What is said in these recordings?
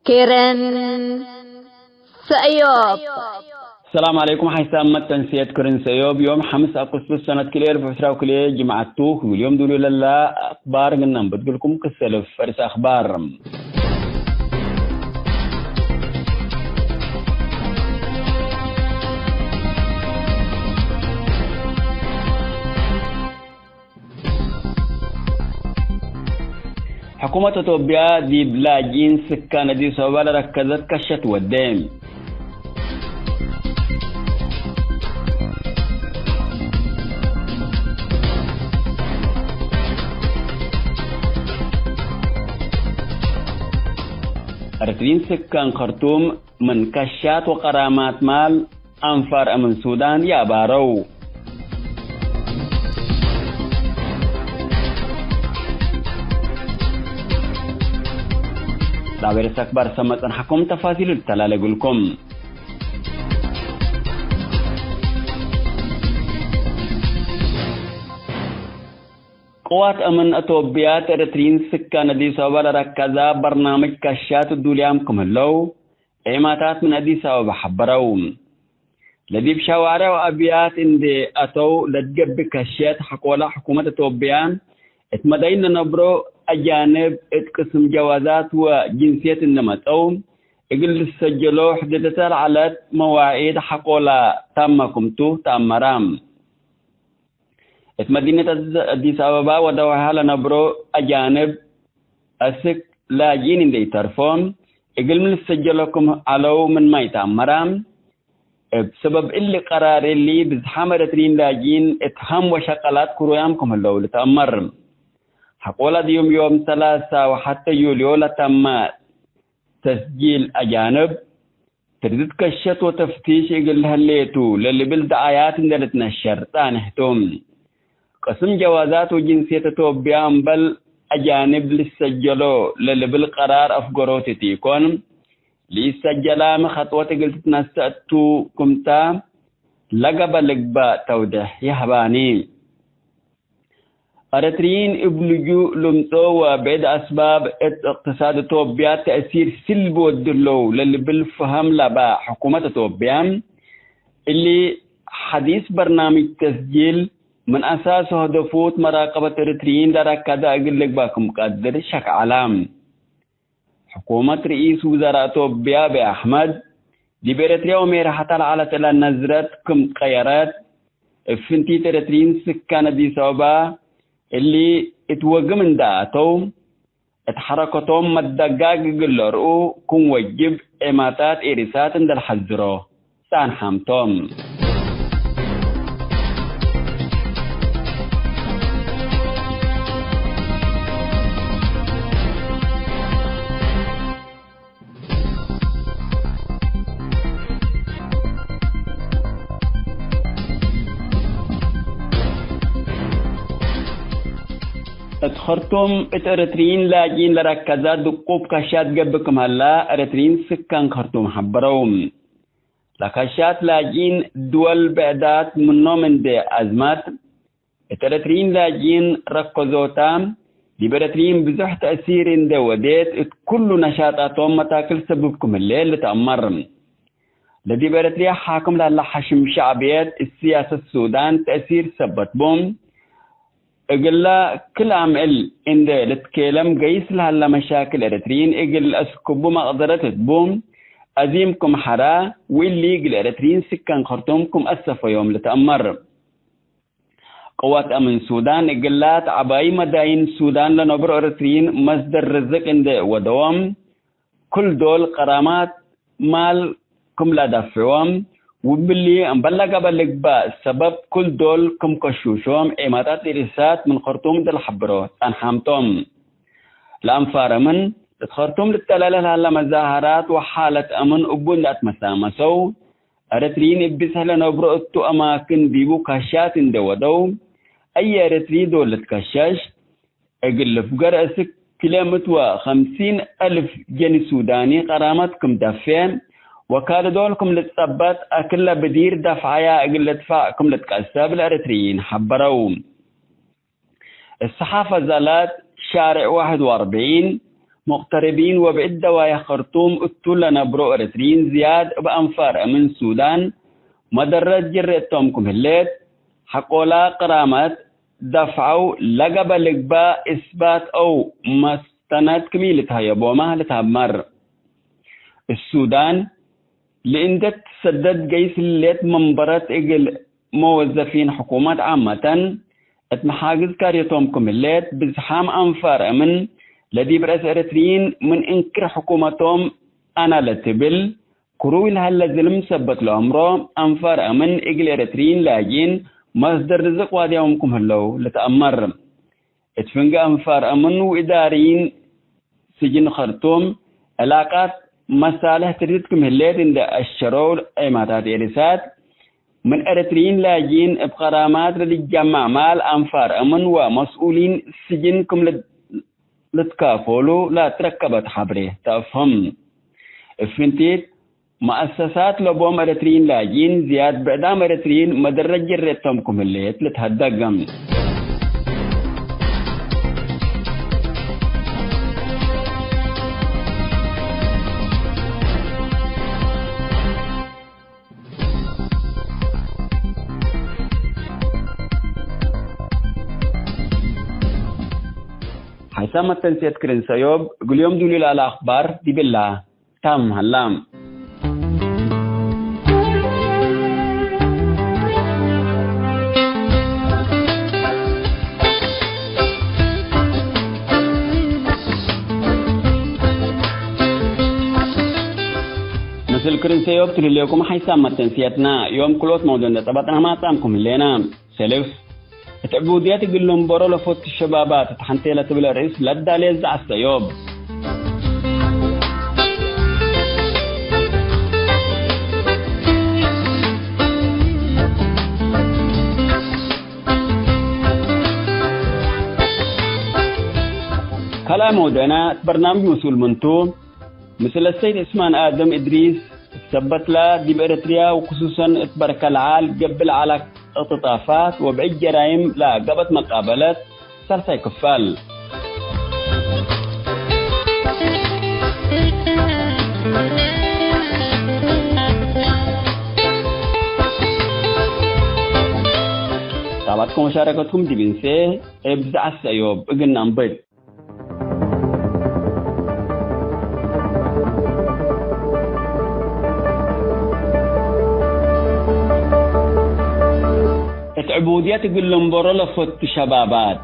كيرن سأيوب. السلام عليكم. حيث أمت تنسيت كرن سيوب يوم 5 أغسطس سنة كلير بفترة كلية جمعة توك، واليوم دولو لله أخبار قلنا بتقولكم كسلف فرس أخبار. حكومة إثيوبيا دي بلاجين سكانة دي سوال ركزت كشت والدم. أرترين سكان خرطوم من كشات وقرامات مال أنفار من السودان يا بارو. دابير سكبر سمت أن حكم تفاصيل التلال لكم. قوات أمن إثيوبيا ترترين سكان أديس أبابا ركزا برنامج كشات الدوليام كمهلو إيماتات من أديس أبابا حبروم لديب شوارع وأبيات إندي أتو لدقب كشات حقولا حكومة إثيوبيا اتمدين نبرو أجانب اتقسم جوازات وجنسية النمطوم إقل السجلو حددت على مواعيد حقولا تم كمتو تم مرام مدينة أديس أبابا ودوها لنبرو أجانب أسك لاجين دي ترفون إقل من السجلكم علو من ما يتعمرام بسبب اللي قرار اللي بزحامة رترين لاجين اتهم وشقلات كرويامكم اللو لتأمر حقولا دي يوم 3 وحتى يوليو لتم تسجيل أجانب تردد كشت وتفتيش إقل هليتو للي بالدعايات اندلت نشر تانهتم قسم جوازات وجنسية إثيوبيا بل أجانب للسجلو للي بالقرار أفقروتي تيكون ليسجلا من خطوة قلت نستأتو كمتا لقب لقبا توضح يحباني أرترين إبلجو لمتو وبعد أسباب اقتصاد إثيوبيا تأثير سلب ودلو للي بالفهم لبا حكومة إثيوبيا اللي حديث برنامج تسجيل من أساس هدفوت مراقبة إريتريين لركض أقول لك باكم قدر شك علام حكومة رئيس وزراء إثيوبيا أبي أحمد دي بإريتريا ومير حتى على تلا نزرت كم قيارات فنتي إريتريين سكان دي سوبا اللي اتوقع من داتهم اتحركتهم مدقاق قلرقو كم وجب إماتات إرسات اندر حزرو سان حامتهم اتخرتم اترترين لاجين لركزات دقوب كشات قبكم هلا ارترين سكان خرتم حبروم لكشات لاجين دول بعدات منو من دي ازمات اترترين لاجين ركزوتام دي برترين بزح تأثير دي وديت كل نشاطاتهم متاكل سببكم الليل لتأمر لدي برتريا حاكم لالله حشم شعبيات السياسة السودان تأثير سبت بوم اقل كل عمل عند لتكلم قيس لها مشاكل اريترين اقل اسكبو مقدرة تبوم ازيمكم حرا واللي اقل اريترين سكان خرطومكم اسفا يوم لتأمر قوات امن سودان اقلات عباي مداين سودان لنبر اريترين مصدر رزق عند ودوام كل دول قرامات مال كم لا دفعوهم وباللي انبلغ با سبب كل دول كم كشوشوم ايماتات إرسات من خرطوم دل حبروت انحامتهم لأنفار من خرطوم للتلالة هلا مظاهرات وحالة امن ابون دات مسامسو ارترين ابسهل نبرو اتو اماكن بيبو كشات دودو اي ارتري دول لتكشش اقل فقر اسك كيلومتر 50,000 جني سوداني قرامات كم دفين وكاد دولكم لتثبت أكل بدير دفعيا أقل دفاعكم لتكسب الأريتريين حبروا الصحافة زالت شارع 41 مقتربين وبعدة ويا خرطوم اتولنا برو ارترين زياد بأنفار من السودان مدرج جريتهم كمهلات حقولا قرامات دفعوا لقب لقباء إثبات أو مستند كميلتها يبوما لتهمر السودان لإندت سدد جيس الليت منبرات إجل موظفين حكومات عامة اتمحاجز كاريتهم كمهلات بزحام أنفار من لدي برأس ارترين من انكر حكومتهم أنا لتبل كروي لهلا زلم سبت لأمره أنفار أمن إجل ارترين لاجين مصدر رزق واديهم كمهلو لتأمر اتفنق أنفار أمن وإدارين سجن خرطوم علاقات مسالة تريد كمهلات عند الشرور ايماتات إرسات من ارترين لاجين بقرامات للجمع مال أنفار أمن ومسؤولين سجن كم لتكافولو لا تركبت حبره تفهم فنتيت مؤسسات لبوم ارترين لاجين زياد بعدام ارترين مدرج جريتهم كمهلات لتهدقم حيثما تنسيت كرن سيوب قل يوم دولي على أخبار دي بالله تام هلام مثل كرن سيوب تلي لكم حيثما تنسيتنا يوم كلوت موجودة طبعا ما تامكم اللينا سلف التعبوديات يقولون برو لفوت الشبابات تحنتي لتبل الرئيس لدى ليزع السيوب كلام ودنا برنامج مسؤول منتو مثل السيد اسمان آدم إدريس ثبت له دي بإريتريا وخصوصا اتبرك العال قبل على اختطافات وبعد جرائم لا قبت مقابلات سلسة كفال طابتكم مشاركتكم دي بنسي ابزع السيوب اقلنا نبيض عبوديات يقول لهم برا لفت شبابات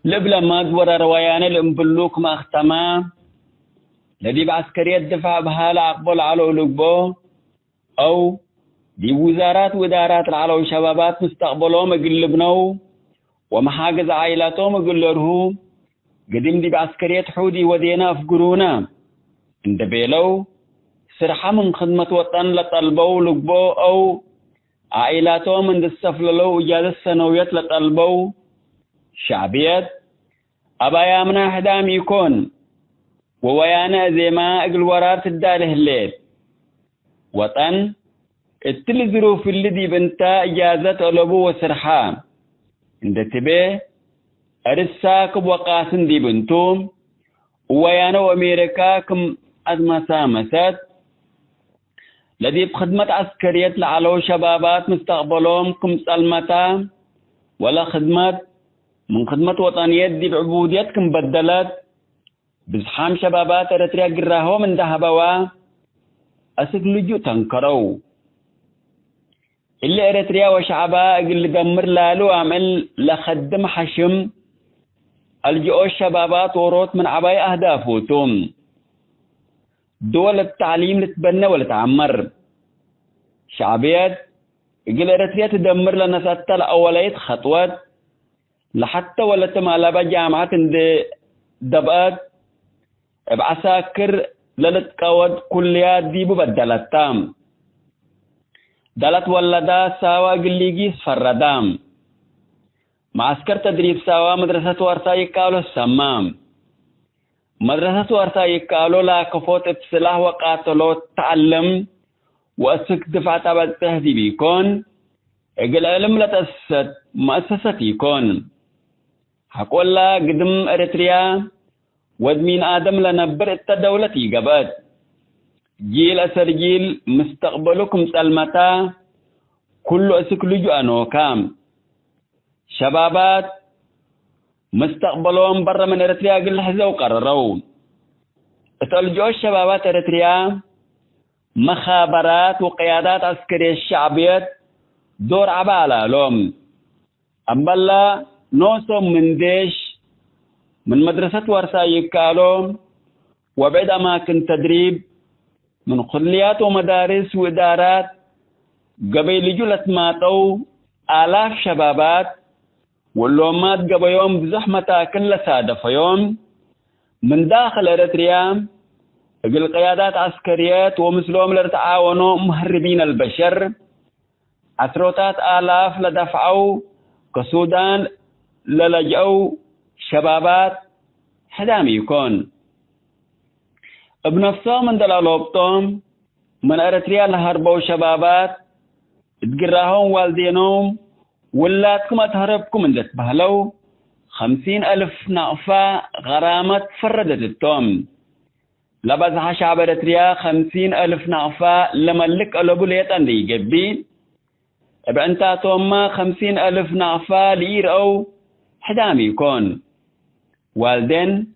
لبلا ما دورا روايانا الامبلوك ما اختما لدي بعسكرية دفع بهالا اقبل على لقبو او دي وزارات وادارات العلو شبابات مستقبلهم يقلبنو ومحاجز عائلاتهم يقلرهو قدم دي بعسكرية حودي ودينا أفقرونا عند بيلو سرحة من خدمة وطن لطلبو لقبو أو عائلاتهم عند السفللو إجازة السنويات لطلبو شعبيات أبا يامنا حدام يكون وويانا زي ما أقل ورار تداله الليل وطن التل ظروف اللي دي بنتا إجازة طلبو وسرحة عند تبيه أرساكب وقاسن دي بنتوم ويانا وأمريكا كم أزمة مسات لدي بخدمة عسكرية لعلو شبابات مستقبلهم كم سلمتا ولا خدمات من خدمة وطنية دي بعبوديات كم بدلت بزحام شبابات أرتريا قراهو من ذهبوا أسك لجو تنكرو اللي أرتريا وشعبها اللي قمر لالو عمل لخدم حشم الجؤوا الشبابات وروت من عباية أهدافهم دول التعليم لتبنى ولا تعمر شعبيات يقول إريتريا تدمر لنا ستة الأولية خطوات لحتى ولا تمالبا جامعات عند دبقات بعساكر للتقود كليات دي ببدلت تام دلت ولدا ساوا قليجيس فردام معسكر تدريب ساوا مدرسة ورثة يكالو السمام مدرسة ورثة يكالو لا كفوت بسلاح وقاتلو تعلم وأسك دفعت بعد تهدي بيكون إقل علم لتأسست مؤسسة يكون حقول لا قدم إريتريا ودمين آدم لنبر التدولة قبات جيل أسر جيل مستقبلكم سلمتا كل أسك لجوء نوكام شبابات مستقبلهم برا من إريتريا قل حزة وقرروا اتلجوا الشبابات إريتريا مخابرات وقيادات عسكرية الشعبية دور عبالة لهم أمبلا نوصم من ديش من مدرسة ورسائي كالوم وبعد أماكن تدريب من كليات ومدارس وإدارات قبل جلة ماتوا آلاف شبابات واللومات قبل يوم بزحمة كل سادة في يوم من داخل إريتريا القيادات عسكريات ومثلهم لتعاونوا مهربين البشر عشرات آلاف لدفعوا كسودان للجأوا شبابات حدامي يكون بنفسهم من دلالوبتهم من إريتريا لهربوا شبابات تقراهم والدينهم ولاتكم أتهربكم من دتبهلوا 50,000 نقفة غرامة فردت التوم لبزها شعب إريتريا 50,000 نقفة لملك ألبو ليتان دي جبين بأنتا توما 50,000 نقفة ليرأو حدامي يكون والدين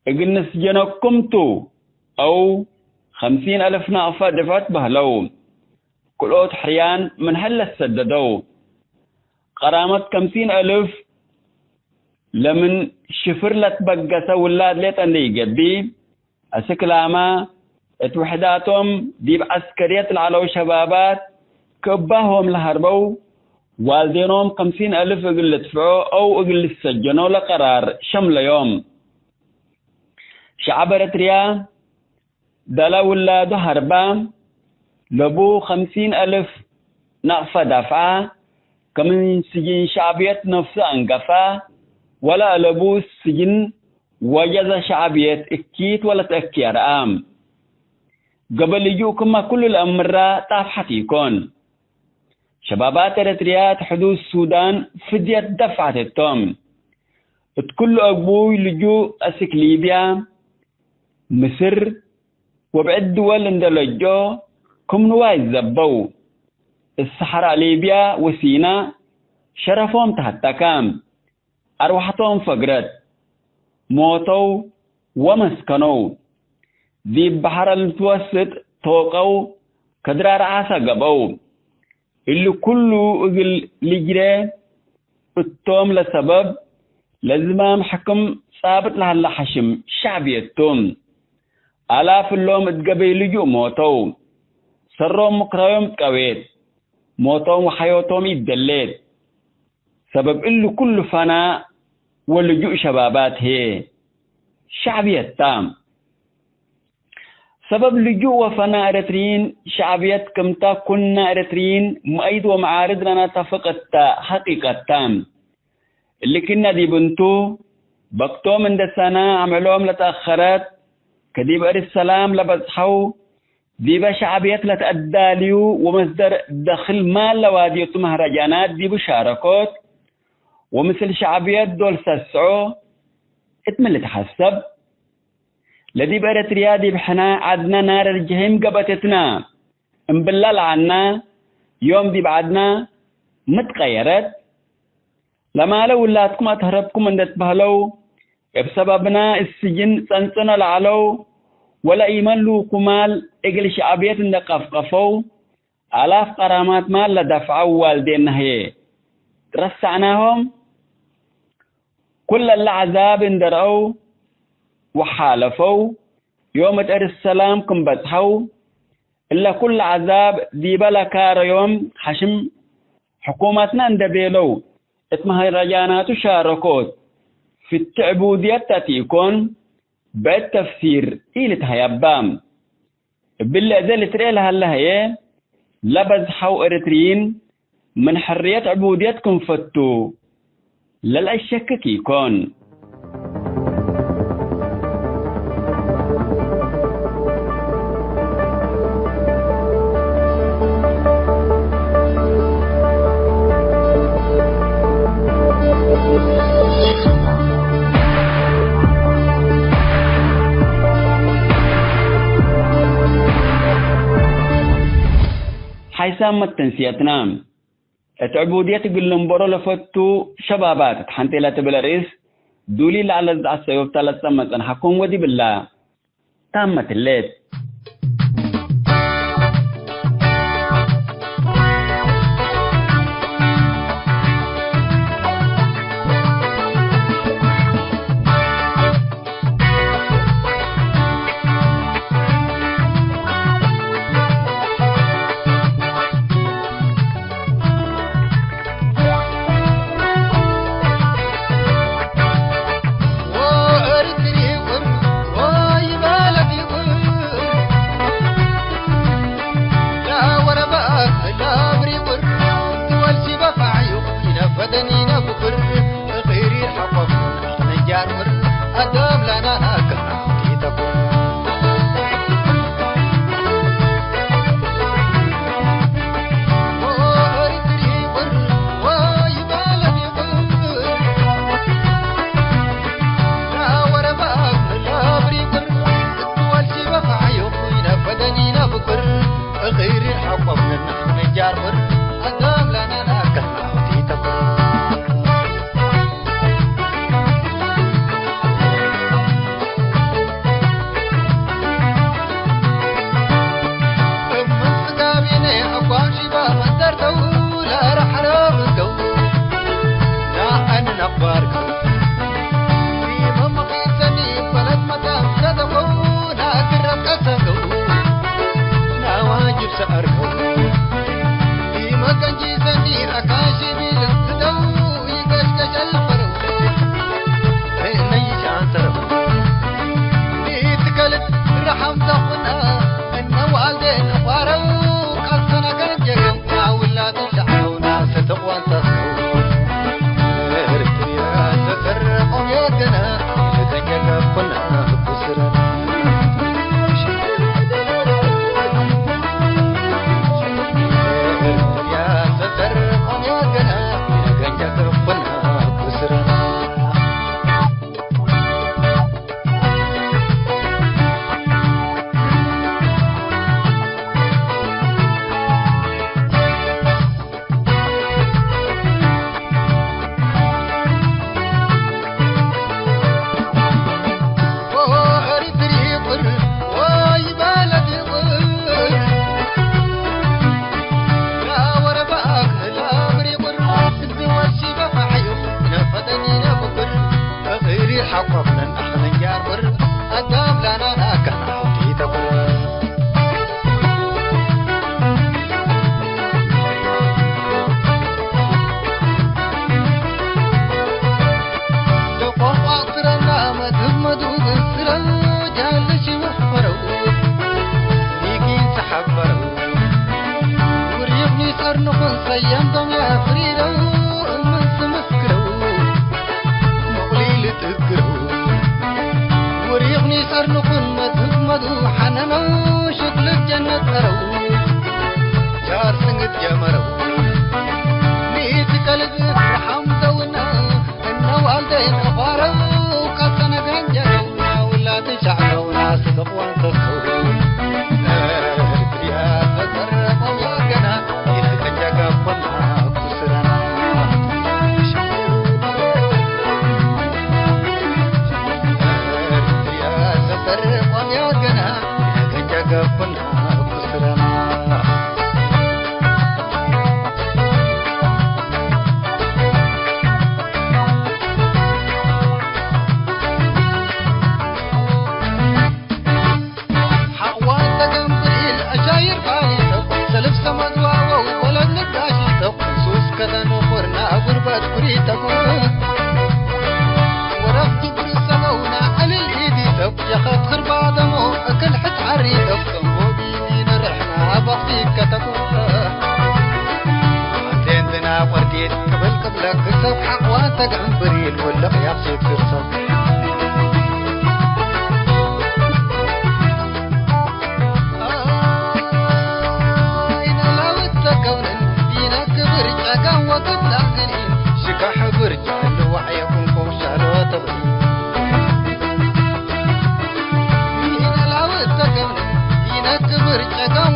اقلنس جنوكمتو أو 50,000 نقفة دفعت بهلو كل أوت حريان من هلا سددو قرامة 50,000 لمن شفر لتبقى ولاد ليتان دي جبين أسكلاما اتوحداتهم ديب عسكريات العلو شبابات كباهم لهربو والدينهم 50,000 اقل دفعوا او اقل سجنوا لقرار شمل يوم شعب إريتريا دلا ولاده هربا لبو 50,000 نقفة دفعة كمن سجن شعبية نفسه انقفا ولا لبو السجن وجز شعبية اكيت ولا تأكي أرام قبل يجوكم كل الأمر طافحة يكون شبابات إريتريا حدود السودان فدية دفعة التوم تكل أبوي لجو أسك ليبيا مصر وبعد دول اندلجو كم نواي زبو الصحراء ليبيا وسينا شرفهم تحتكام أروحتهم فقرت موتوا ومسكنوا ذي بحر المتوسط توقوا كدرار عاسا قبوا اللي كله اقل لجري التوم لسبب لازمام حكم ثابت لها حشم شعبي التوم آلاف اللوم اتقبي لجو موتوا سروم مقرايوم تقويت موتوا وحيوتهم يدليت سبب اللي كله فناء واللجوء شبابات هي شعبية التام سبب لجوء وفناء إريتريين شعبية كمتا كنا إريتريين مؤيد ومعارض لنا تفقت حقيقة التام اللي كنا دي بنتو بقتو من دسانا عملوهم لتأخرت كديب أري السلام لبزحو ديبا شعبية لتأداليو ومصدر دخل مال لوادية مهرجانات ديبو شاركوت ومثل شعبيات دول سسعو اتمل تحسب لدي بإريتريا دي بحنا عدنا نار الجهيم قبتتنا انبلال عنا يوم دي بعدنا متغيرت لما لو ولاتكم أتهربكم من دتبهلو بسببنا السجن سنسنا لعلو ولا إيمان لو كمال إقل شعبيات قفقفو آلاف قرامات مال لدفعوا والدين هي رسعناهم كل العذاب اندرعوا وحالفوا يوم تأري السلام كم بتحوا إلا كل عذاب دي بلا كار يوم حشم حكومتنا اندبيلو اتمهي رجانات شاركوت في التعبودية تاتيكون بعد تفسير إيلة هيابام بالله ذي تريلها اللهية لبزحوا إريتريين من حرية عبوديتكم فتو لا الشك يكون سامة تنسيتنا العبودية قلن برو لفتو شبابات حنتي لا تبلريس دولي على السيوف ثلاث سمت أنا حكون ودي بالله تامة الليل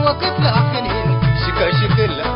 وقت لحنين شكا شكل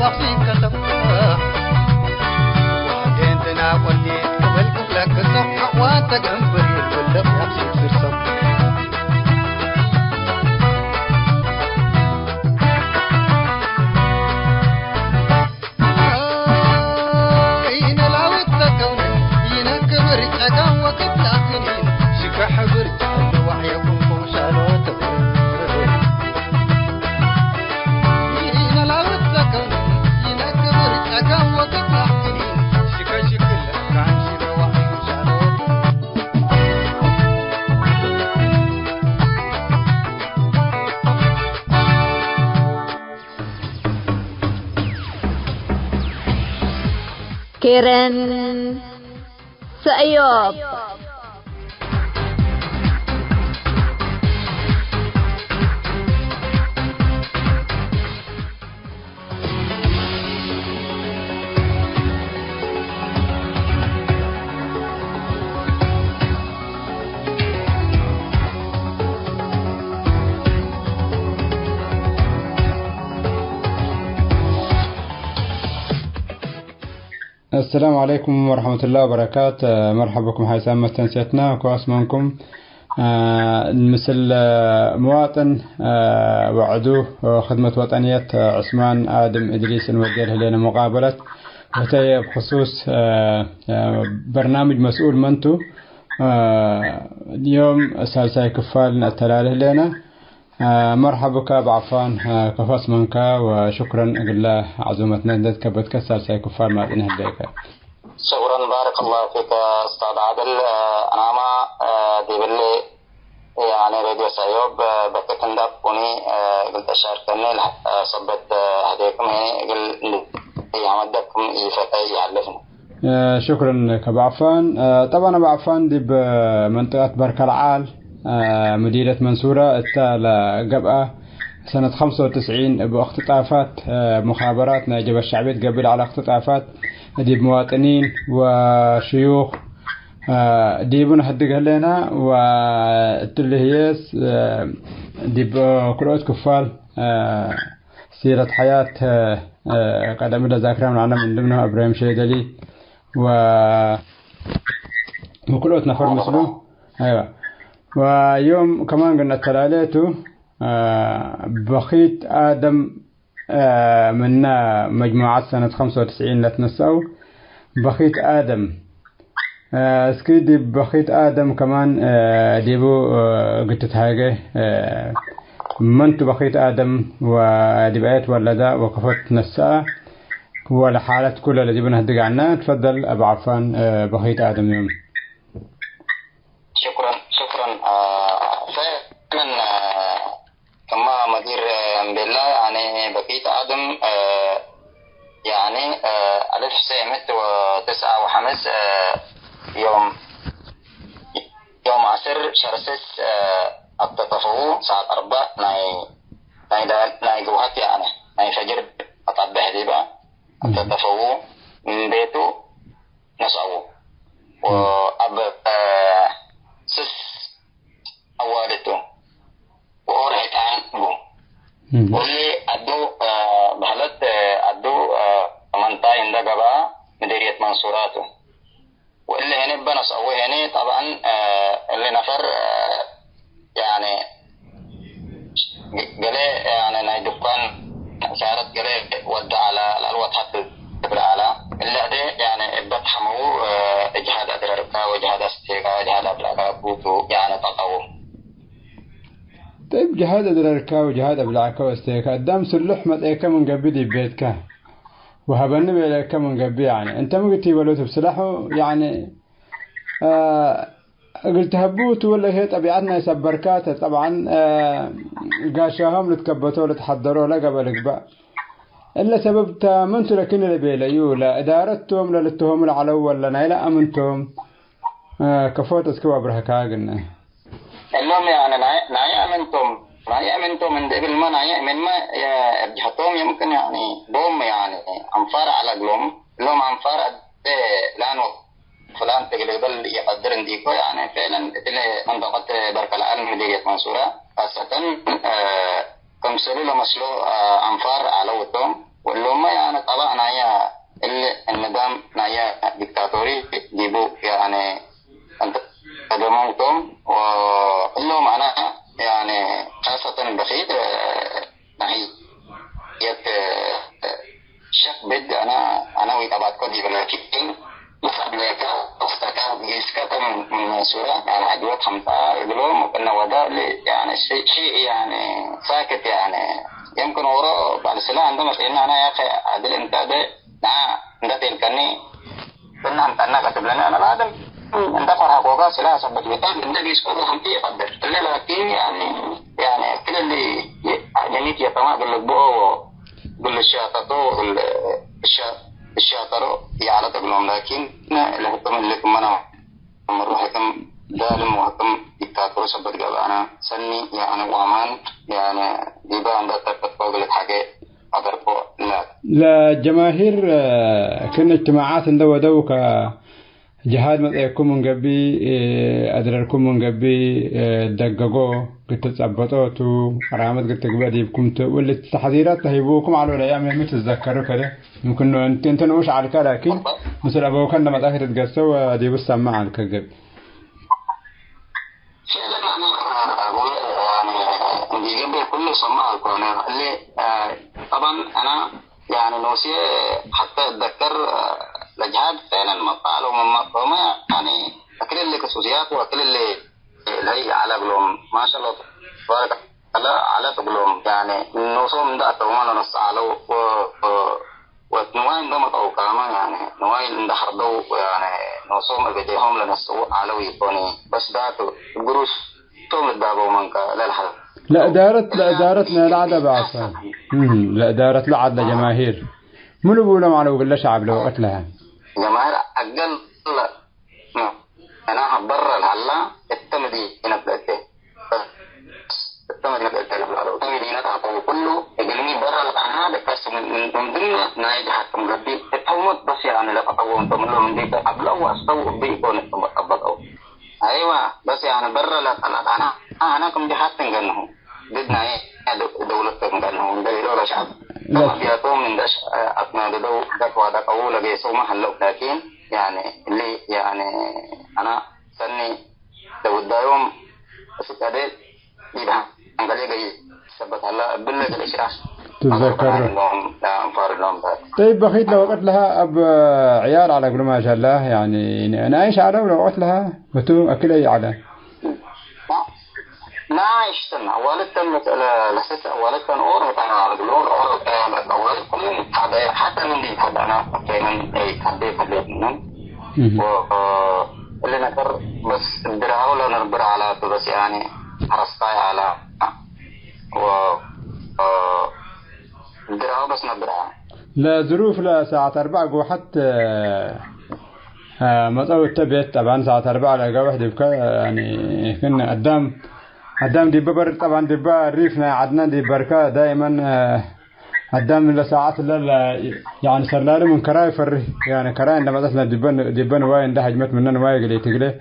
أخفيك كتبها وعدينتنا قلتي قبل قبلك الصفحة وتقنبري كل بيحسيك في الصفحة كيرن سأيوب السلام عليكم ورحمة الله وبركاته. مرحبا بكم حيث ما تنسيتنا وكواس منكم مثل مواطن وعدو خدمة وطنية عثمان آدم إدريس نوديه لنا مقابلة وهي بخصوص برنامج مسؤول منتو اليوم سالساي كفال التلاله لنا. مرحبا بك بعفان كفاس منك وشكرا لله عزومتنا ندك بودكاست ساي كفار ما بين هديك. شكرا بارك الله فيك استاذ عادل. انا ما دي باللي يعني راديو سايوب بتكندب وني قلت شاركني صبت هديكم هي قل يعمدكم يفتاي يعلفنا. شكرا كبعفان. طبعا بعفان دي بمنطقة برك العال مديرة منصورة التالة قبقة سنة 95 باختطافات مخابرات ناجبة الشعبية قبل على اختطافات دي بمواطنين وشيوخ دي بنهدق لنا والتلهيس دي بقرؤة كفال سيرة حياة قدم إلى ذاكرة من عنا من ضمنها إبراهيم شيدلي وقرؤة نفر مسلم. أيوة. ويوم كمان قلنا تلاليته بخيت آدم منا مجموعات سنة 95 لتنسوا بخيت آدم سكيدي بخيت آدم كمان ديبو قلت هاجي منتو بخيت آدم ودبعت ولدا وقفت نساء ولا حالة كل اللي ديبنا هدق عنا. تفضل أبو عفان بخيت آدم يوم. شكرا فعلا كما مدير بالله يعني بقيت آدم يعني 1995 يوم 10 شهر 6 التطفو ساعة 4 ناي جوهات يعني ناي فجر أطعب بهديبة التطفو من بيته نسعو وأب سس أوالته وأورهت عنه واللي أدو بحلت أدو منطقة عند قبا مديرية منصوراته واللي هنا بنص أو هنا طبعا اللي نفر يعني قلي يعني نايدوكان سارت قلي ودع على الوضع حتى على اللي هذا يعني بتحمو إجهاد أدراركا وإجهاد أستيقا وإجهاد أبلاغا بوتو يعني تطور. طيب جهاد أدراركا وجهاد أبلاغا وأستيقا قدام سلح متأكا من قبل بيتك وهبني بيلك من قبل يعني أنت ما قلتي ولو تبسلحه يعني قلت هبوت ولا هي طبيعتنا يسبركاته طبعا قاشاهم لتكبتوا لتحضروا لا قبل قبا إلا سبب تامنتوا لكن اللي بيليو لا إدارتهم للتهم العلو ولا نايلا أمنتم كفوت اسكوا برهكا قلنا اللهم يعني ناي أمنتم من قبل ما ناي من ما يبجحتهم يمكن يعني بوم يعني أنفار على قلوم لهم أنفار لانو فلان تقدر يقدر عنديكو يعني فعلا اللي منطقة برك العالم مديرية منصورة خاصة كم سلو لمسلو أنفار على وتهم واللهم يعني بدي أنا ويتابعت كودي بالكتين يسألك أفتكر بيسكتم من سورة يعني عدوات خمسة يقولون وكنا وضع لي يعني شيء يعني ساكت يعني يمكن وراء بعد السلاح عندما سئلنا أنا يا أخي عدل أنت ده أنت تلكني كنا أنت كتب لنا أنا بعد أنت فرح بوقا سلاح سبت بيتان أنت بيسكتوا خمسة يقدر لكن يعني كل اللي جنيت يتما قل لك بوه قل الشاططو الشاطرو يعلى تقلهم لكن لحكم لكم أنا مرة حكم ظالم وحكم دكتاتور سبت قبانا سني يعني وأمان يعني ديبا عندها تكتفوا قلت حاجة أدركوا لا جماهير كنا اجتماعات ندو دوك جهاد مدعيكم من قبي أدراركم من قبي دققوا قلت تثبتوا رامت قلت قبادي بكم واللي التحذيرات تهيبوكم على الأيام يمي تتذكروا كده ممكن انت نوش على كده لكن مثل أبو كان لما تأخذ تقسوا دي بس سمع على كده يعني جنب كل سماع الكون اللي طبعا أنا يعني نوسي حتى أتذكر لجهاد فعلا مقال وما يعني أكل اللي كسوسيات وأكل اللي هي على قلوم ما شاء الله تبارك الله على قلوم يعني نوصوم ده تومان نصعلو ونواين ده مطعو كاما يعني نواين ده حردو يعني نوصوم بديهم لنسوا علو يكوني بس ده قروش توم الدابو منك لا الحل لا دارتنا العادة بعصا لا دارت العادة جماهير منو بقولهم على وقل شعب لو قتلها جماهير أقل أنا برا الهلا التمدي هنا بلده التمدي هنا بلده التمدي هنا تعطوا كله يقلني برا الأنها بس من ضمن نايج حتى مقدي التومت بس يعني لا تطوع انتم لهم ديك قبل أو أستوى بيكون أبطأوا أيوة بس يعني برا الأنها أنا كم جهات تنقلنهم بدنا إيه دولة تنقلنهم دولة شعب ما فياتهم من دش أثناء دك وادك أول جيسوا محلو لكن يعني اللي يعني أنا سني لو الدايوم أستعد يبقى أنقلي جاي سبت هلا بالله الإشراف تذكر طيب بخيت لو وقت لها أب عيال على قول ما شاء الله يعني أنا عايش على لو وقت لها بتو أكل أي على ما عشتنا والدتنا لست والدتنا أورد أنا على قلول أورد كلهم هذا حتى من دي هذا أنا كمان أي كذب منهم اللي نقدر بس الدراع ولا نربر على بس يعني حرصتاي على الدراع بس نبرع لا ظروف لا ساعة 4 جو حتى مطعو التبيت طبعا ساعة 4 لقى واحد يبقى يعني كنا قدام دي ببر طبعا دي ريفنا عدنا دي بركة دائما قدام لساعات لا يعني صار له من كراي فر يعني كراي عندما مثلا دبن واين ده هجمت مننا واي قلي تقله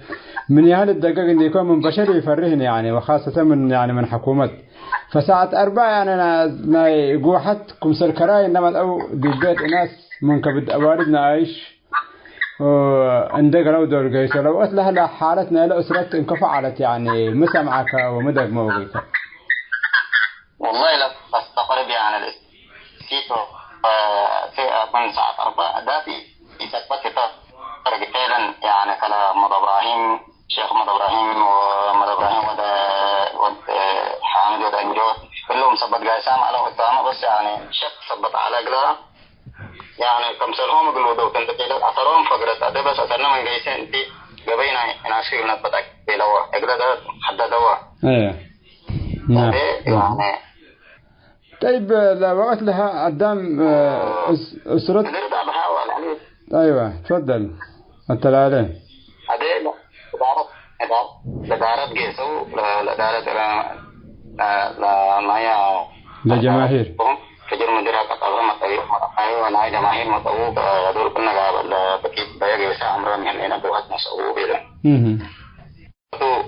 من يهال الدقائق اللي يكون من بشر يفرهني يعني وخاصة من يعني من حكومة فساعة 4 يعني أنا يقول حتى كمسر كراي إنما أو دبيت ناس من كبد أوالدنا عايش وعندك لو دور جيش لو أتلها لا حالتنا لا أسرت انكفعلت يعني مسمعك ومدق موقيك والله لا تستقرب يعني الكيتو في من ساعة 4 داتي يثبت كتاب فعلا يعني كلام مد إبراهيم شيخ مد إبراهيم ومد إبراهيم حامد ودنجوت كلهم ثبت جايسام على قدامه بس يعني شك ثبت على قلها يعني كم سلهم يقولوا دو كنت كده أثرهم فقرت أده بس أثرنا من جايسين أنتي قبينا ناشي ونبتك بلوا إقدر ده حد دوا إيه نعم يعني طيب لا وقت لها قدام أسرة نرجع بحاول يعني أيوة تفضل التلالة أده لدارت جيسو لدارت لا مايا لجماهير كجر مديرها كتابة مطوي أيوة ناي جماهير مطوي يدور كنا قابل بكيت بيا جيسا عمران من هنا بوقت مسؤول بيدا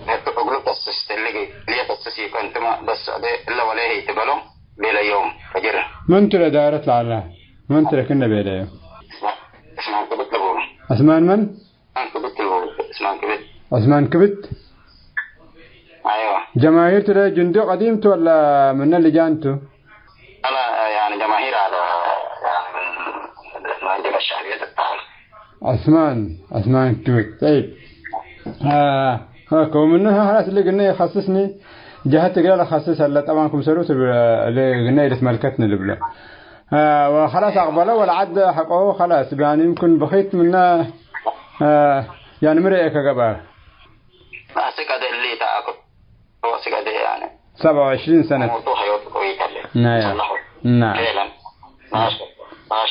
هتو أقول تسست اللي تسسي كنت ما بس أده إلا ولا هي تبلهم بلا يوم فجر من ترى دارت لعله من ترى كنا بلا يوم اسمان كبت لبول أسمان من كبت لبول اسمان كبت أسمان كبت أيوة جماهير ترى جندي قديم ولا من اللي جانتو أنا يعني جماهير على يعني عندي الشهرية تتعامل. عثمان كويت. طيب هاكو منها خلاص اللي قلنا يخصصني جهة تقرأ خصص هلا طبعا كم سروت اللي قلنا اللي تملكتنا اللي بلا وخلاص أقبله ولا عد حقه خلاص يعني يمكن بخيت منه يعني مريك قبل سكاد اللي تأكل هو سكاد يعني 27 سنة. موضوع حياته كويس. نعم فعلا ما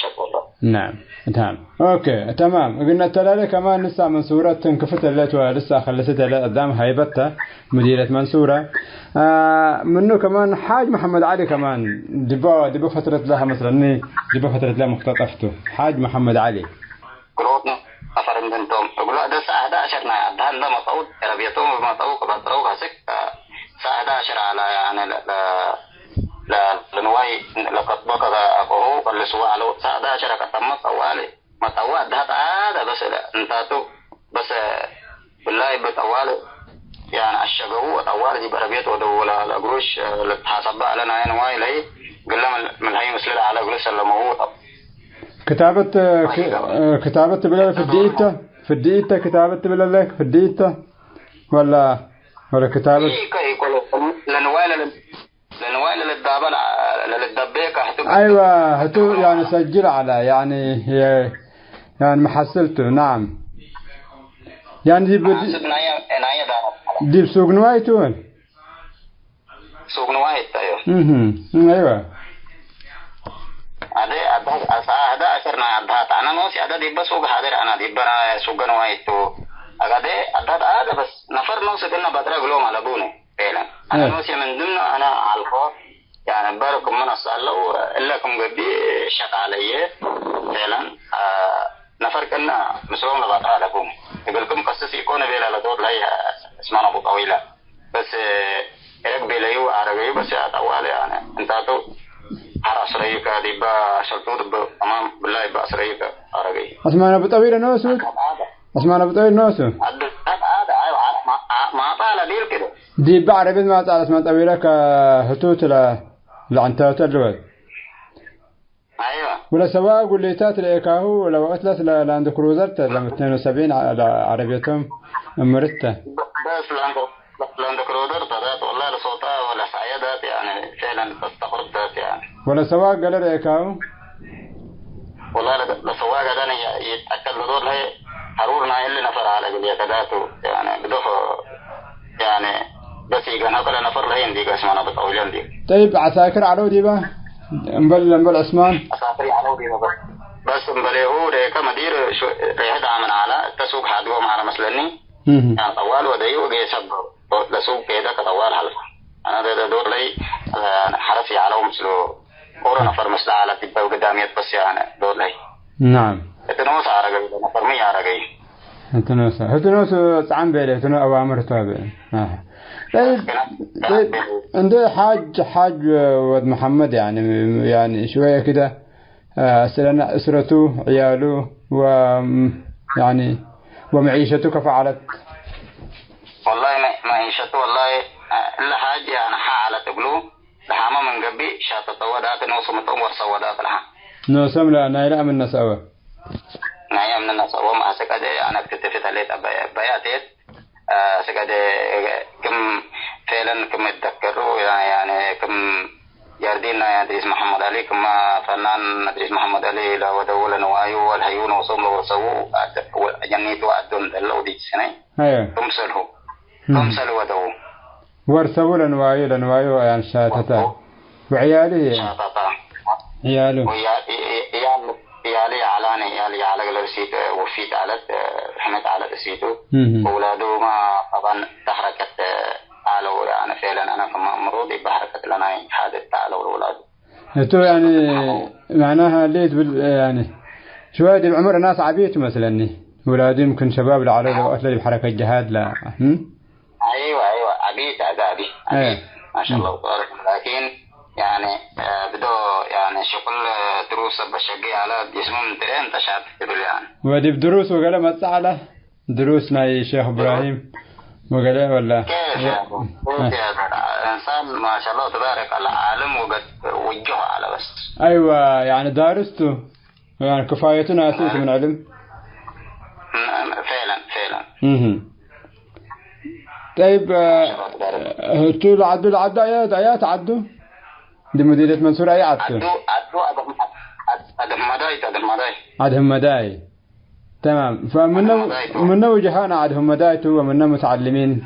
شاء الله. نعم تمام اوكي تمام. قلنا تلالي كمان لسه منصورة تنكفت اللي لسه خلصتها قدام هيبتها مديرة منصورة منه كمان حاج محمد علي كمان دبا فترة لها مثلا دبا فترة لها مختطفته حاج محمد علي قلوبنا أفر من توم يقولوا هذا الساعة 11 هذا مطعود ربيتهم مطعود كبتروه هسك الساعة 11 على يعني لا لنواي لقطبك أبوه اللي سوى على الساعة 11 كتمت طوالي ما طوال ده هذا بس انتاتو بس بالله بطوال يعني الشقو طوال دي بربيت ولا القروش اللي تحاسب لنا نواي لي قال لهم من هي مسلل على قروش اللي موجود. كتابة بلا في الدقيقة كتابة بلا لك في الدقيقة ولا كتابة لنوال للدبيكة أيوة هتو يعني سجل على يعني محصلته. نعم يعني دي بسوق نوايتون سوق نوايت. أيوة هذا أثرنا أنا نوسي هذا دي بس سوق حاضر أنا دي برا سوق نوايتو هذا بس نفر نوسي كنا بدرا قلوم على بوني فعلا أنا نوسي من ضمن أنا على الخوف يعني باركم من أصلوا إلا كم قدي شق عليه فعلا نفر كنا مسلم لبطرا على بوني يقولكم قصص يكون بيلا لدور لي اسمه أبو طويلة بس إيك بيلايو عربي بس أطوال يعني انتاتو حرس رأيك ديبا شلطور أمام بالله بأس رأيك عربي أسمعنا بطويلة نوسو أسمعنا بطويلة نوسو هذا أيوة ما طال ديل كده ديبا عربي ما طال اسمها طويلة كهتوت لعنتات الجوال أيوة ولا سواء قليتات لإيكاهو ولا وقت لاند كروزرت لما 72 على عربيتهم مرتة بس لاند كروزر ذات والله لصوتها ولا سعيدات يعني فعلا تستغرب ذات يعني ولا سواء قال لإيكاهو والله لسواء قدنا يتأكد لدور له حرورنا اللي نفر على قلية ذاته يعني بدوه يعني بس يقنا كل نفر له ينديك اسمنا بطولين دي. طيب عساكر علو دي با انبل عثمان عساكر علو دي بس انبل هو ريكا مدير ريحد عمن على تسوق حدوه معنا مثلني يعني طوال ودي وجي سب لسوق كده كطوال حلفة أنا ده دور لي حرسي على مثله كورة نفر مثل على تبقى وقداميت بس يعني دور لي. نعم تنوس عرقي نفر مي عرقي هتنوس عم بيله تنو أوامر تابع. طيب عنده حاج ود محمد يعني شوية كده سلنا أسرته عياله ويعني ومعيشته كفعلت والله معيشته والله إلا حاجة يعني حالة تقولوا لحما من قبي شاطة ودات نوص متطور سودات لها نوصم لا نايلا من نسوه نايا من النسوه ما سكاد أنا اكتشفت عليه بياتيت سكاد كم فعلا كم يتذكروا يعني كم يردينا يدريس محمد علي كما فنان يدريس محمد علي لا ودول نوايو والهيون وصوم وصو جنيت وأدون دلوا دي سنة تمسل ودو ورثوا لنوايو يعني شاتتا وعيالي عياله عيالي علاني عيالي على قلبسيت وفيت على رحمت على سيتو أولاده ما طبعا تحركت على يعني فعلا أنا كمان مرودي بحركة لنا حادث على الأولاد. تو يعني معناها ليت يعني شوية دي بعمر ناس عبيت مثلا أولادي يمكن شباب العرب وقت لي بحركة جهاد لا. أيوة عبيت عذابي ما شاء الله تبارك لكن يعني بدو يعني شغل دروس بشجع على جسمهم ترين تشات تقول يعني. ودي بدروس وقال ما تعالى دروسنا يا شيخ إبراهيم وقال ولا. كيف إنسان ما شاء الله تبارك على عالم وقد وجهه على بس. أيوة يعني دارسته يعني كفايتنا أسيس من علم. فعلا. طيب طول عدوا آيات عدوا دي مدينة منصورة أي عدوا عدهم مداي تمام. فمنا وجهانا عدهم مدايته ومنا متعلمين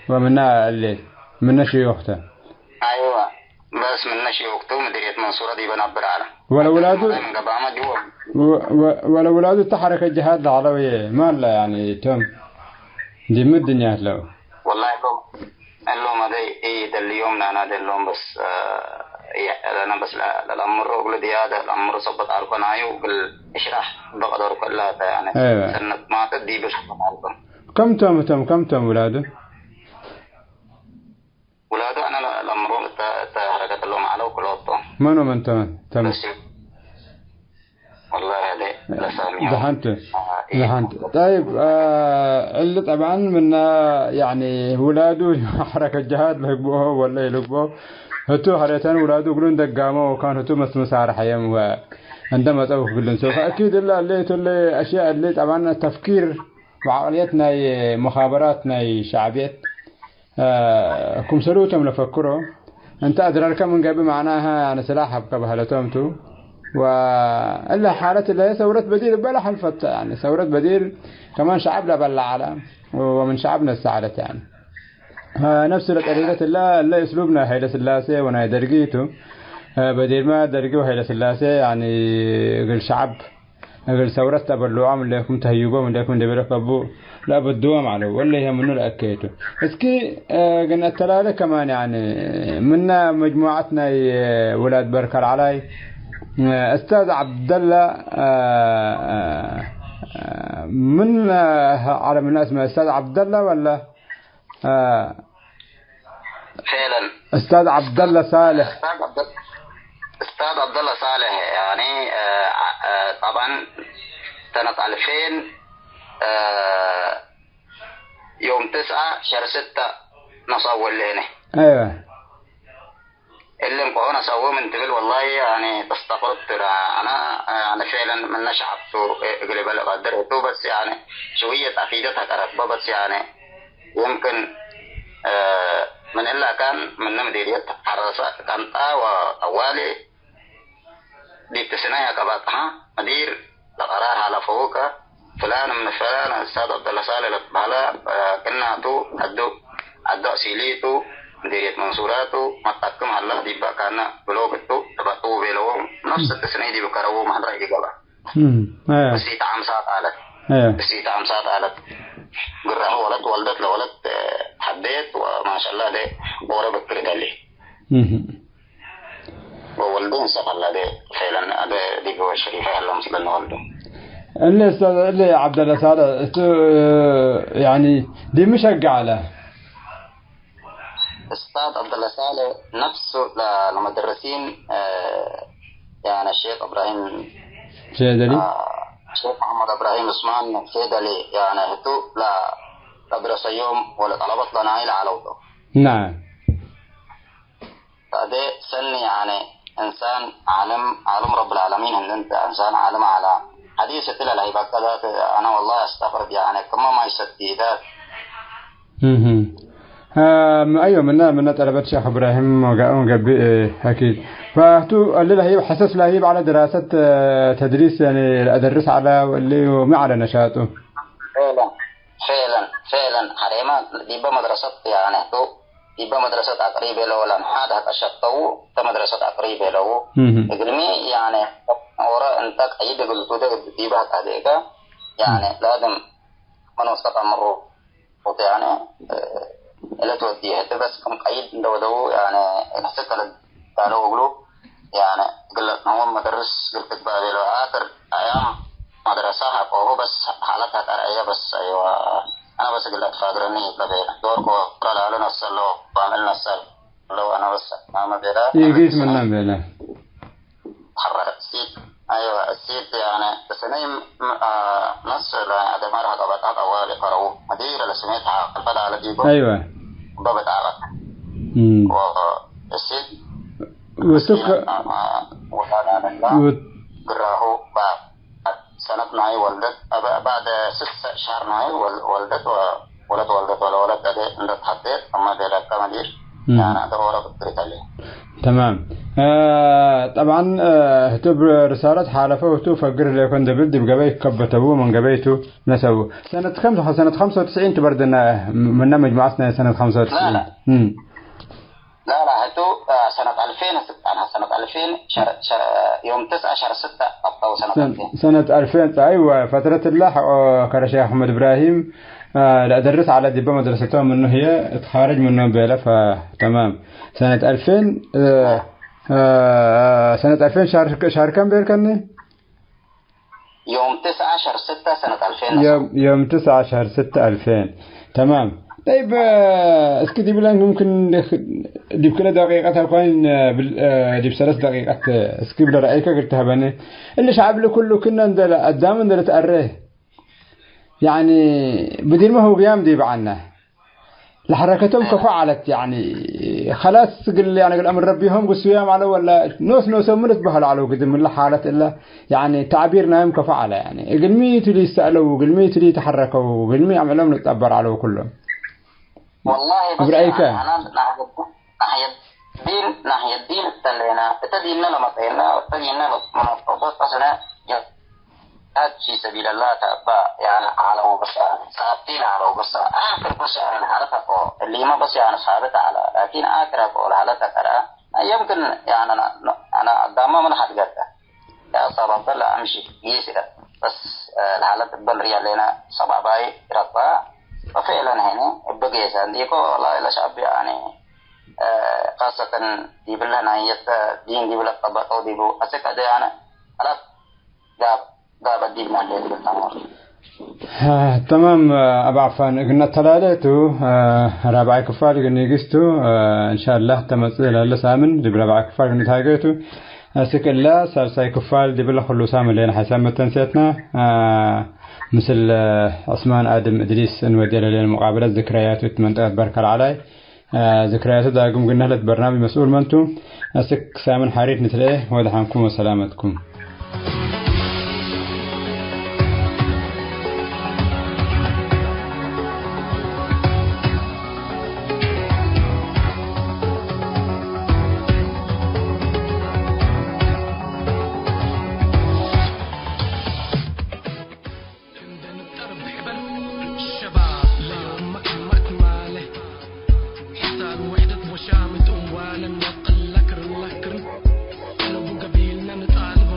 ومنا اللي منا شيوخته. أيوة بس منا شيوخته مدينة منصورة دي بنعبر عنها. ولا ولاده تحرك الجهاد العلوية ما لا يعني تم دي مد الدنيا لو والله اللهم هذا اليوم أنا اللهم بس أنا بس الأمر أقول دي هذا الأمر صبت عارفنا يوقل إشراح بقدر كلها يعني سنة ما تدي بس عارفنا كم تم ولاده أنا الأمر حركة اللهم على وكلاته منو من تم والله هذا لسامي دهنت طيب اللي طبعا من يعني ولاده حركة الجهاد لقبوه ولا يلقبوه هتو حريتان ولاده يقولون دقامه وكان هتو مسار حيام وعندما تأوه قلن سوف أكيد اللي أشياء اللي طبعا تفكير وعقليتنا مخابراتنا شعبيت كم سلوتهم لفكروا أنت أدرارك من قبل معناها يعني سلاحة بقبهلتهم وإلا حالة اللي هي ثورة بديل بلا حلفت يعني ثورة بديل كمان شعبنا بلا على ومن شعبنا استعلت يعني نفس الطريقة اللي أسلوبنا هيدا سلاسة ونا درجيته بديل ما درجوا هيدا سلاسة يعني قل شعب قل ثورة تبرلوا عم اللي يكون تهيجوا من يكون دبلك أبو لا بدوام عليه ولا هي منو الأكيته اسكي قلنا التلالة كمان يعني منا مجموعتنا ولاد بركة العلاي أستاذ عبد الله من على من اسمه أستاذ عبد الله ولا فعلا أستاذ عبد الله صالح أستاذ عبد الله صالح يعني طبعا سنة 2000 يوم 9 شهر 6 نصور لنا. أيوة اللي مقونا سووه من تقول والله يعني تستقرت أنا فعلا من نشعبته قلب القدر بس يعني شوية عقيدتها كرتبة بس يعني يمكن من إلا كان من مديرية حراسة كانت وأولي دي تسنية كباتها مدير لقرار على فوق فلان من فلان السيد عبد الله صالح بحلا كنا تو أدو أسيليتو مديرية منصوراته متقم الله دي بقى كان بلوغتو تبطو بلو نفس التسنية دي بكرهو محضر رأيك قبع بسيط عمسات آلت بسيط عمسات آلت قرأه ولد ولدت لولد حديت وما شاء الله دي بورا بكر دالي وولدون سبح الله دي فعلا دي قوة الشريفة اللهم صلى الله عليه اللي عبد الله صالح يعني دي مشجع له أستاذ عبد الله صالح نفسه للمدرسين يعني الشيخ إبراهيم شيدلي الشيخ محمد إبراهيم عثمان شيدلي يعني هتو لا درس يوم ولا طلبت لنا عيلة على وضوء. نعم. فده سن يعني إنسان عالم رب العالمين إن أنت إنسان عالم على حديثة إلى الهيبة كذا أنا والله أستغرب يعني كما ما يستيدات. أيوة من طلبة الشيخ إبراهيم وقبي أكيد فهتو اللي هي حسس لهيب على دراسة تدريس يعني أدرس على اللي وما على نشاطه فعلا حريمة ديبا مدرسة يعني تو ديبا مدرسة أقريبة له لم هذا كشطو تمدرسة أقريبة له إقلمي يعني ورا أنتك أي بقول تودا ديبا كذا يعني لازم من وسط أمره يعني لا توديه بس كم قيد دو يعني حسيت قالوا يقولوا يعني قلت هو مدرس قلت بقى له آخر أيام مدرسة هو بس حالتها ترى بس أيوة أنا بس قلت فاقرني لبينا دوركو قال على نسأله وعملنا نسأل لو أنا بس ما بيلا يجيز منا بيلا حرر السيد أيوة السيد يعني بس نيم نص هذا مرة قبض هذا أول قرأوا مدير اللي سميتها البلد على ديبو أيوة ضبط عرق والسيد قراه بعد سنة ناي ولدت بعد 6 شهر ناي ولدت ولدت ولا ولدت هذا عندك حدث أما ذلك كمان دير يعني هذا هو ربط عليه. تمام. طبعا هتب رسالة حالفه وتو فقر اللي يكون دبد بقبيت كبتبوه من قبيته نسوه سنة 95 تبردنا من مجموعتنا سنة 95. لا هتو سنة 2006 أنا سنة 2000 يوم 9 شهر 6 أبطأ سنة 2000 أيوة فترة الله كرشيخ أحمد إبراهيم لا درس على دبا مدرستهم إنه هي تخارج منه بيلا فتمام. سنة 2000 سنة 2000 شهر كم بيركني؟ يوم 9 شهر 6 سنة 2000. يوم 9 شهر 6 2000 تمام. طيب اسكي دي بلان ممكن دي بكل دقيقة هكوين دي بثلاث دقيقات اسكي بلا رأيك قلتها بني اللي شعب له كله كنا ندل قدام ندل تقريه يعني بدل ما هو قيام دي بعنا لحركتهم كفعلت يعني خلاص قل يعني الأمر ربيهم قسويام على ولا نوس منت بهال على قدم من حالة إلا يعني تعبيرنا هم كفعلة يعني قلمي تلي يسألوا قلمي تلي يتحركوا قلمي عملهم نتعبر على كلهم. والله بس برأيك أنا ناحية الدين تديننا لما تديننا تديننا من الطبات أصلا في سبيل الله تبا يعني على وبس سابتين على وبس آخر بس يعني حالتك اللي ما بس يعني صابت على لكن آخر أقول حالتك أنا يمكن يعني أنا دائما من حد قلت يا صباح الله أمشي يسير بس الحالة البلرية لنا صباح باي رقبة وفعلا هنا بقي سنديكو والله إلا شعب يعني خاصة دي بالله نهاية دين دي بالله طبق أو دي بو أسك هذا يعني على ده بدي من اللي بالتمر. تمام أبو عفان قلنا تلالته رابع كفار قلنا يجستو إن شاء الله تمثيل الله سامن دي برابع كفار قلنا تاجيتو أسك الله سالساي كفار دي بالله خلو سامن لين حسام تنسيتنا مثل عثمان آدم إدريس نودي له المقابلة ذكرياته منطقة بركة العلاي ذكرياته دا قم قلنا له برنامج مسؤول منتو أسك سامن حريت مثل إيه ودحنكم وسلامتكم. وشامت أموالا وقل لكر أنا بقبيلنا نطالب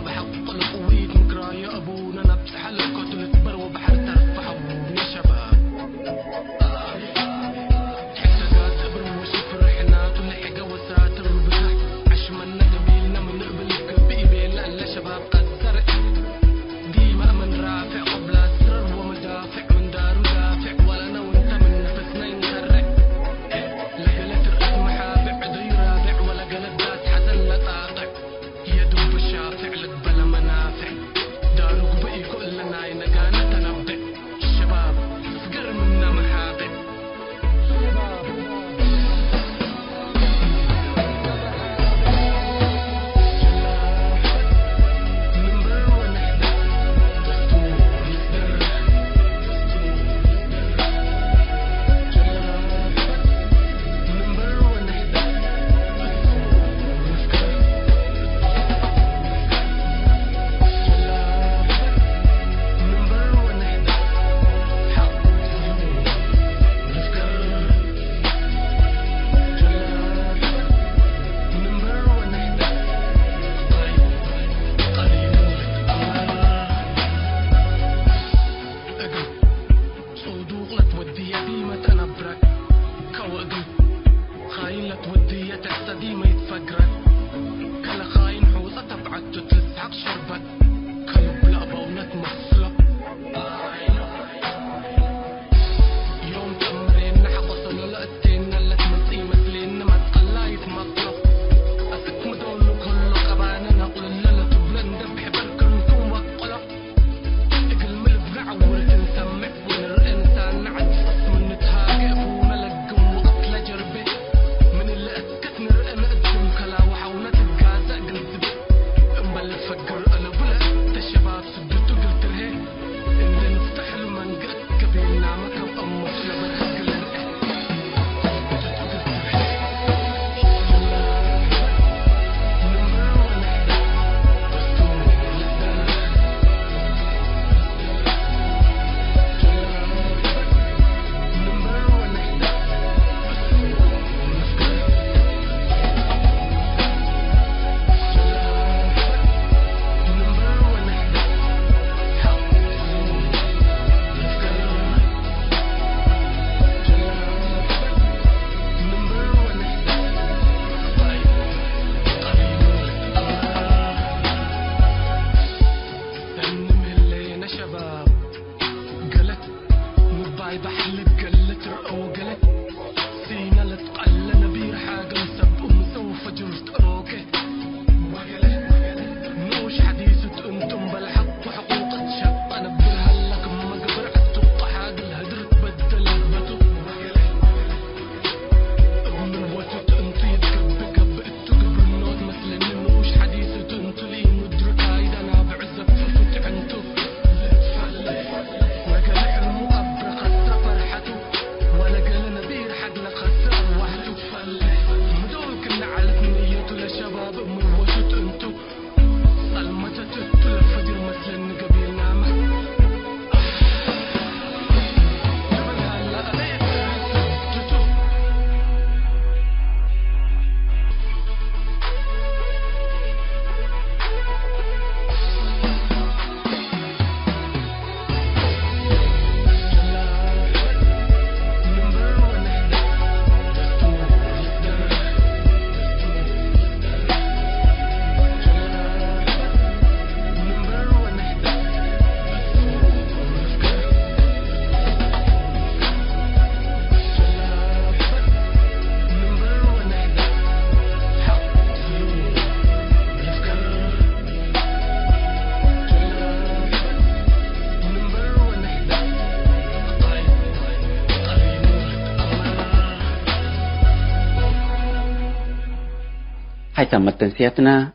حيث تنسيتنا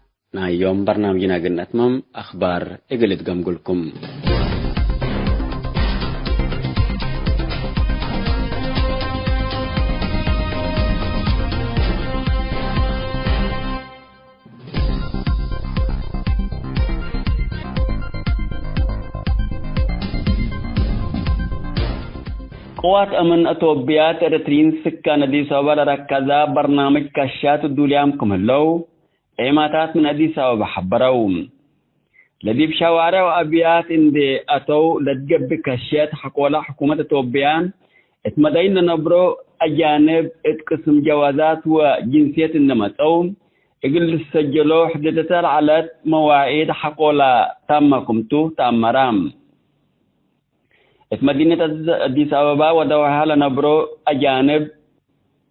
يوم برنامجنا قلنا أتمم أخبار إقلت قمقلكم. قوات أمن أتوبيات إريترين سكان أديس أبابا ركزا برنامج كشات الدوليام كمهلو إيماتات من أديس أبابا حبروم لديب شوارع وأبيات إندي أتو لتجب كشات حقولا حكومة أتوبيان اتمدين نبرو أجانب اتقسم جوازات وجنسية النمتو إقل السجلو حدثة على مواعيد حقولا تام كمتو تام مرام مدينة أديس أبابا ودوحها لنبرو أجانب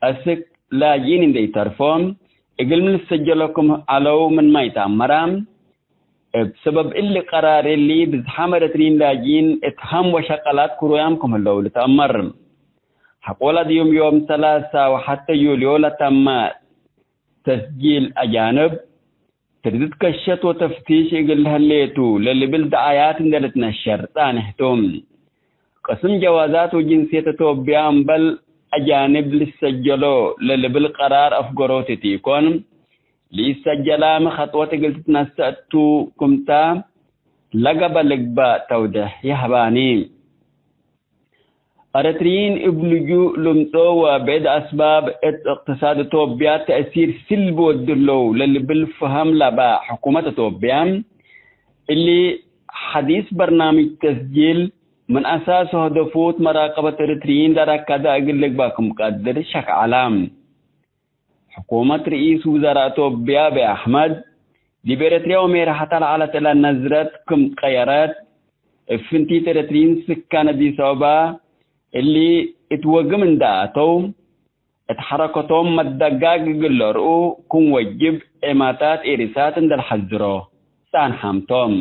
أسك لاجين دي ترفون إقل من السجلكم علو من ما يتعمرام بسبب اللي قرار اللي بزحام إريتريين لاجين اتهم وشقلات كرويامكم اللو لتأمر حقولا ديوم يوم 3 وحتى يوليو لتم تسجيل أجانب تردد كشت وتفتيش إقل هليتو للي بالدعايات اندلت نشر تانهتم قسم جوازات وجنسية توبيان بل أجانب للسجلو للي بالقرار أفقروتي تيكون ليسجلا خطوة قلت نسأتو كمتا لقب لقبا توضح يحباني أريتريين إبلجو لمتو وبعد أسباب اقتصاد توبيا تأثير سلبو الدلو للي بالفهم لبا حكومة توبيان اللي حديث برنامج تسجيل من أساسه هدفوت مراقبة إريتريين لركض أقل لك باكم قدر شك علام حكومة رئيس وزراء توبيا بأحمد دي بإريتريا ومير حتى على تلا نزرت كم قيارات فنتي إريتريين سكان دي صوبا اللي اتوقع من داتو اتحركتهم مدقاق قلرقو كون وجب إماتات إرسات اندل حزرو سان حامتهم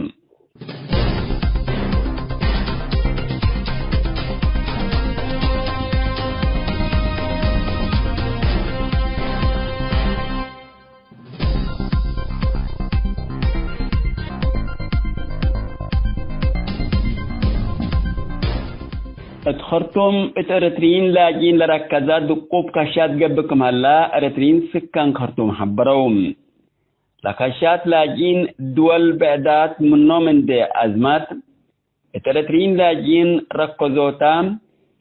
اتخرتم اترترين لاجين لركزا دقوب كشات قبكم هلا ارترين سكان خرتم حبروم لكشات لاجين دول بعدات منو من دي أزمات اترترين لاجين ركزوتام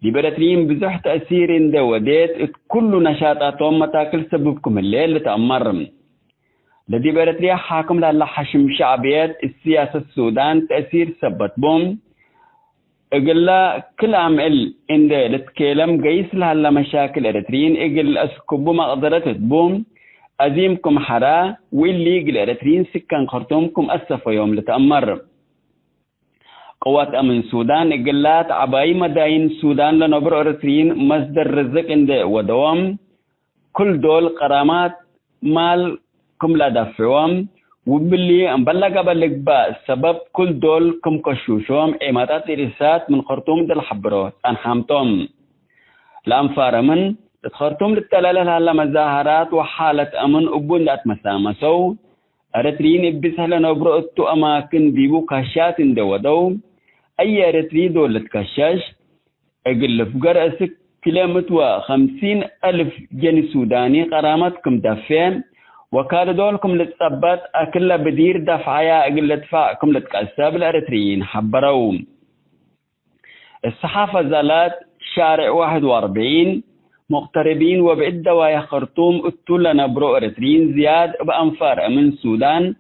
دي برترين بزح تأثير دي وديت كل نشاطاتهم متاكل سببكم الليل لتأمرم لدي برتريا حاكم لالله حشم شعبيات السياسة السودان تأثير سبت بوم اقلا كل عمل إن لتكلم قيس لها مشاكل إريتريين اقل أسكبو مقدرة تبوم أزيمكم حرا واللي قل إريتريين سكان خرطومكم أسفا يوم لتأمر قوات أمن سودان اقلات عباي مداين سودان لنبر إريتريين مصدر رزق إن ودوام كل دول قرامات مال كم لا دفعوهم وباللي انبلغ با سبب كل دول كم كشوشوم ايماتات إرسات من خرطوم دل حبروت انحامتهم الانفار من خرطوم للتلالة هلا مظاهرات وحالة امن ابون دات مسامسو ارترين ابسهلا نبرو اتو اماكن ديبو كاشات دودو اي ارتري دول لتكشاش اقل فقر اسك كيلومتر 50,000 جني سوداني قرامتكم دفين وكان دولكم لتثبت أكل بدير دفعيا أقل دفاعكم لتكسب الأريتريين حبروا الصحافة زالت شارع 41 مقتربين وبعد دوايا خرطوم اتولا نبرو أريتريين زياد بأنفار من السودان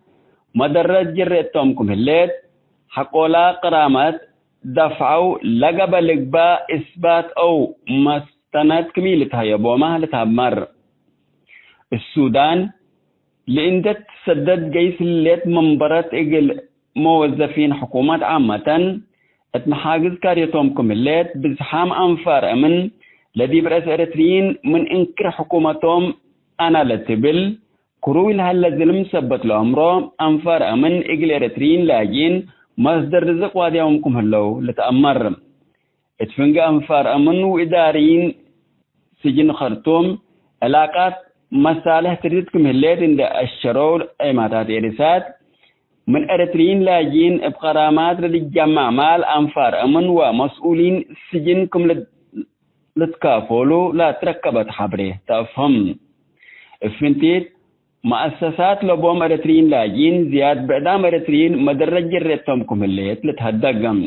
مدرج جريتهم هليت حقولا قرامات دفعوا لقب لقبا إثبات أو مستند كميلتها يبوما لتهمر السودان لإندت سدد قيس الليت منبرات إقل موظفين حكومات عامة اتمحاقز كاريتومكم الليت بزحام أنفار أمن لدي برأس إريتريين من إنكر حكومتهم أنا لتبل كروي لهلا زلم سبت لأمره أنفار أمن إقل إريتريين لاجين مصدر رزق واديومكم هلو لتأمر اتفنق أنفار أمن وإداريين سجن خرطوم علاقات مصالح تريدكم هليت عند الشرور إمارات إرسات من أرترين لاجين بقرامات للجمع مال أنفار أمن ومسؤولين سجنكم لتكافلوا لا تركبت حبره تفهم فهمتيت مؤسسات لبوم أرترين لاجين زياد بعدام أرترين مدرج رتمكم الليت لتهدقم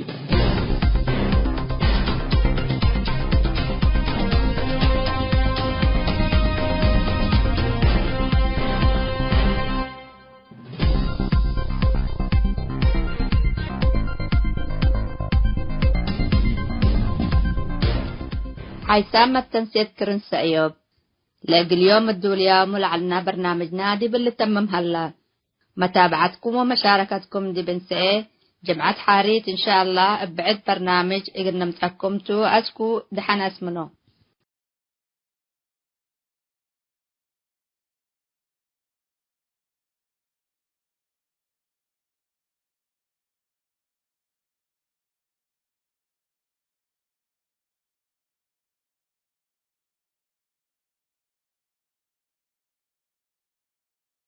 حيثما التنسيق كرن سأيوب لاقي اليوم الدوليا ملعلنا برنامج نادي باللي تمم هلا متابعتكم ومشاركتكم دي بنسئة جمعة حاريت إن شاء الله بعد برنامج إقنا متحكمتو أسكو دحنا اسمنو